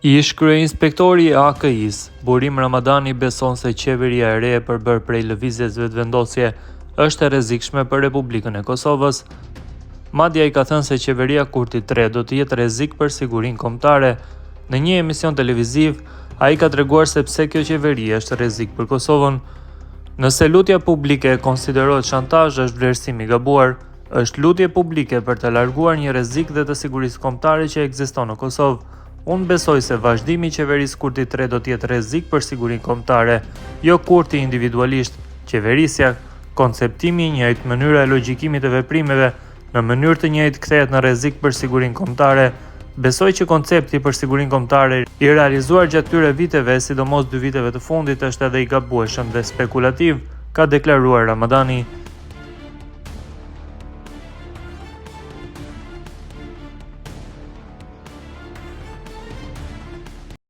Ish kryeinspektori i AKI-s, Burim Ramadani beson se qeveria e re e përbër prej lëvizjes vetëvendosje është e rrezikshme për Republikën e Kosovës. Madje ai ka thënë se qeveria Kurti 3 do të jetë rrezik për sigurinë kombëtare. Në një emision televiziv, ai ka treguar se pse kjo qeveri është rrezik për Kosovën. Nëse lutja publike e konsiderohet shantazh, është vlerësim i gabuar. Është lutje publike për të larguar një rrezik dhe të sigurisë kombëtare që ekziston në Kosovë. Unë besoj se vazhdimi i qeverisë Kurti 3 do të jetë rrezik për sigurinë kombëtare, jo Kurti individualisht, qeverisja, konceptimi i njëjtë, mënyra e logjikimit të veprimeve në mënyrë të njëjtë kthehet në rrezik për sigurinë kombëtare. Besoj që koncepti për sigurinë kombëtare i realizuar gjatë këtyre viteve, sidomos 2 viteve të fundit, është edhe i gabueshëm dhe spekulativ, ka deklaruar Ramadani.